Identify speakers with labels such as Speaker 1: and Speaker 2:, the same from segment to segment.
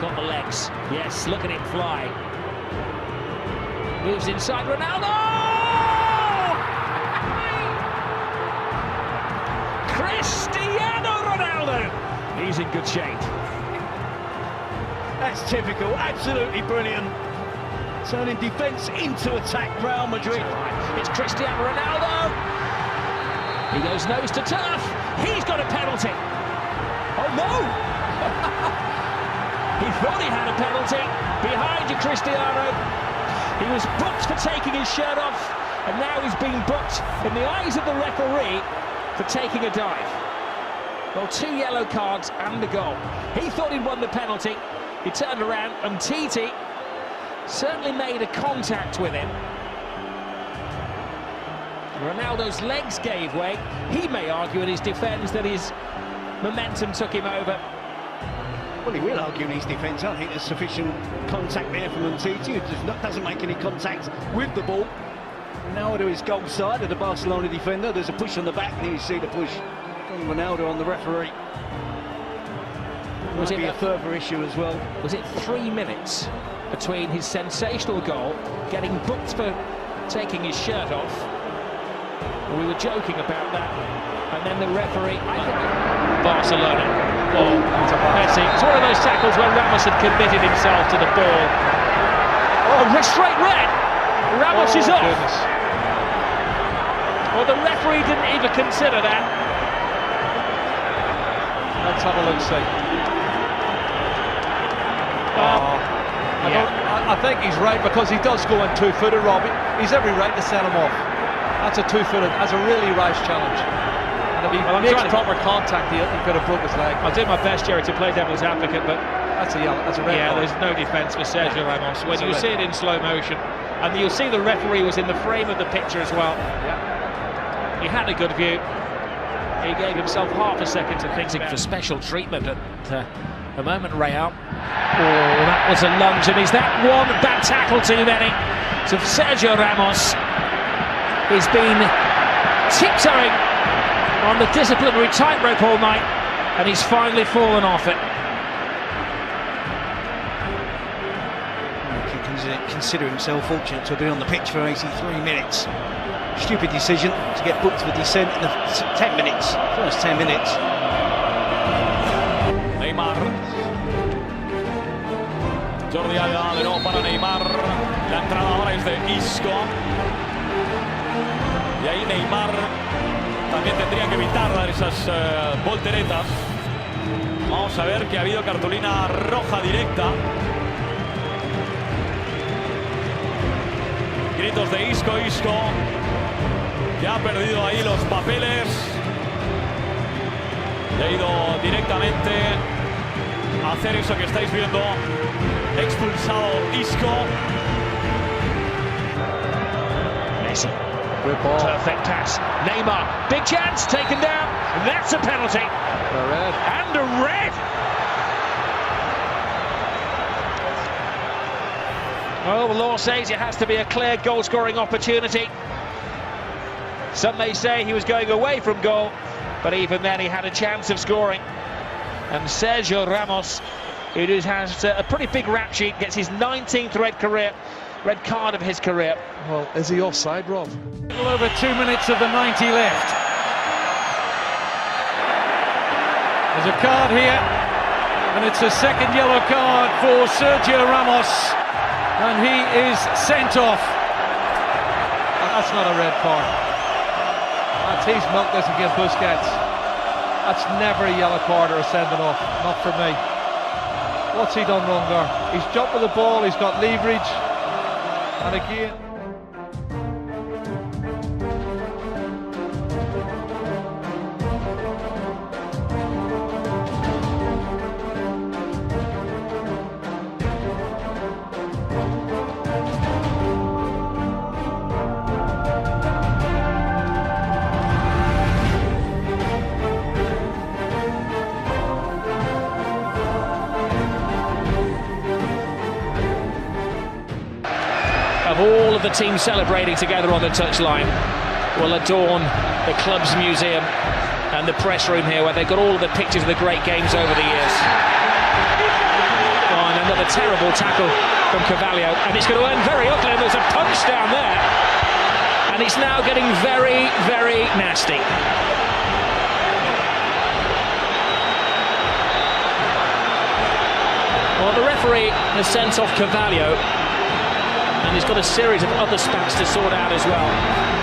Speaker 1: on the legs. Yes, look at him fly. Moves inside Ronaldo! Cristiano Ronaldo! He's in good shape.
Speaker 2: That's typical, absolutely brilliant. Turning defence into attack, Real Madrid.
Speaker 1: It's Cristiano Ronaldo. He goes nose to turf. He's got a penalty. Oh no! He thought he had a penalty. Behind you, Cristiano. He was booked for taking his shirt off, and now he's being booked in the eyes of the referee for taking a dive. Well, 2 yellow cards and a goal. He thought he'd won the penalty. He turned around, and Titi certainly made a contact with him. Ronaldo's legs gave way. He may argue in his defence that his momentum took him over.
Speaker 2: Well, he will argue in his defence. I think there's sufficient contact there from Umtiti, who doesn't make any contact with the ball. Ronaldo is goal side of the Barcelona defender. There's a push on the back, and you see the push from Ronaldo on the referee.
Speaker 1: Was it
Speaker 2: a further issue as well?
Speaker 1: Was it 3 minutes between his sensational goal, getting booked for taking his shirt off? We were joking about that, and then the referee. I think Barcelona. Oh, Messi. It's one of those tackles where Ramos had committed himself to the ball. Oh, straight red. Ramos is off.
Speaker 3: Goodness.
Speaker 1: Well, the referee didn't even consider that.
Speaker 3: Let's have a look, see. I think he's right, because he does go in 2-footed, Robbie. He's every right to set him off. That's a 2-footed. That's a really rash challenge. And if he makes proper contact, he could have broke his leg.
Speaker 1: I'll do my best, Jerry, to play devil's advocate, but
Speaker 3: that's a yellow. That's a red.
Speaker 1: Yeah,
Speaker 3: card.
Speaker 1: there's no defence for Sergio Ramos. When you see it in slow motion, and you'll see the referee was in the frame of the picture as well.
Speaker 3: Yeah.
Speaker 1: He had a good view. He gave himself half a second to think for special treatment at the moment, 𝙁hao. Oh, that was a lunge, and is that one bad tackle too many? So Sergio Ramos has been tiptoeing on the disciplinary tightrope all night, and he's finally fallen off it.
Speaker 2: He can consider himself fortunate to have been on the pitch for 83 minutes. Stupid decision to get booked for dissent in the 10 minutes, first 10 minutes.
Speaker 4: Neymar. Jordi Alba de nuevo para Neymar. La entrada ahora es de Isco. Y ahí Neymar también tendría que evitar dar esas volteretas. Vamos a ver que ha habido cartulina roja directa. Gritos de Isco, que ha perdido ahí los papeles. Y ha ido directamente a hacer eso que estáis viendo. Expulsado Isco.
Speaker 1: Messi. Good ball. Perfect pass. Neymar. Big chance. Taken down. That's a penalty.
Speaker 3: A red.
Speaker 1: And a red. Well, the law says it has to be a clear goal-scoring opportunity. Some may say he was going away from goal, but even then he had a chance of scoring. And Sergio Ramos, who has a pretty big rap sheet, gets his 19th red card of his career.
Speaker 3: Well, is he offside, Rob?
Speaker 2: A little over 2 minutes of the 90 left. There's a card here, and it's a second yellow card for Sergio Ramos, and he is sent off.
Speaker 3: That's not a red card. He's milked this against Busquets. That's never a yellow card or a sending off, not for me. What's he done wrong there? He's jumped with the ball, he's got leverage, and again...
Speaker 1: Of all of the teams celebrating together on the touchline will adorn the club's museum and the press room here, where they've got all of the pictures of the great games over the years. Oh, and but the terrible tackle from 𝙁, and it's going to end very ugly. There's a punch down there, and it's now getting very, very nasty. Well, the referee has sent off 𝙁, and he's got a series of other spats to sort out as well.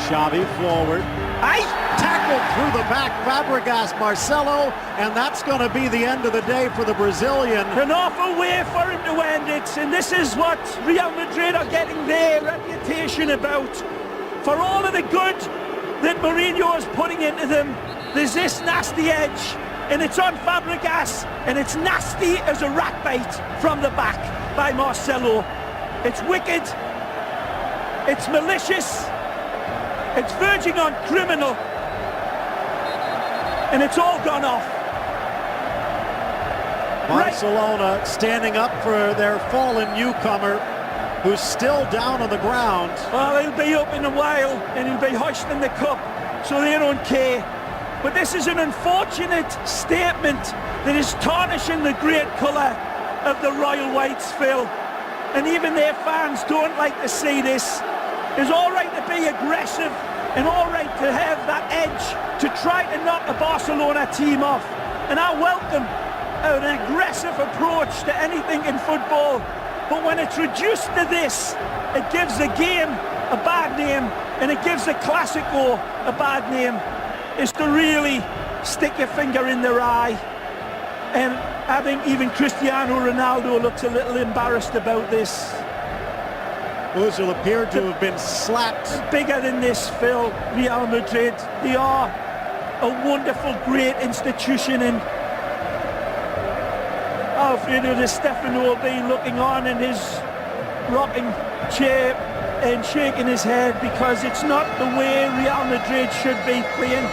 Speaker 5: Xavi forward. Tackled through the back, Fabregas, Marcelo, and that's going to be the end of the day for the Brazilian.
Speaker 6: An awful way for him to end it, and this is what Real Madrid are getting their reputation about. For all of the good that Mourinho is putting into them, there's this nasty edge, and it's on Fabregas, and it's nasty as a rat bite from the back by Marcelo. It's wicked, it's malicious, it's verging on criminal, and it's all gone off.
Speaker 5: Barcelona standing up for their fallen newcomer, who's still down on the ground.
Speaker 6: Well, he'll be up in a while, and he'll be hoisting the cup, so they don't care. But this is an unfortunate statement that is tarnishing the great colour of the Royal Whites, Phil. And even their fans don't like to see this. It's all right to be aggressive and all right to have that edge to try to knock the Barcelona team off. And I welcome an aggressive approach to anything in football. But when it's reduced to this, it gives the game a bad name, and it gives the Clásico a bad name. Is to really stick your finger in their eye. And I think even Cristiano Ronaldo looks a little embarrassed about this.
Speaker 5: Ozil appeared to have been slapped.
Speaker 6: Bigger than this, Phil, Real Madrid. They are a wonderful, great institution, and Alfredo Di Stefano will be looking on in his rocking chair and shaking his head, because it's not the way Real Madrid should be playing.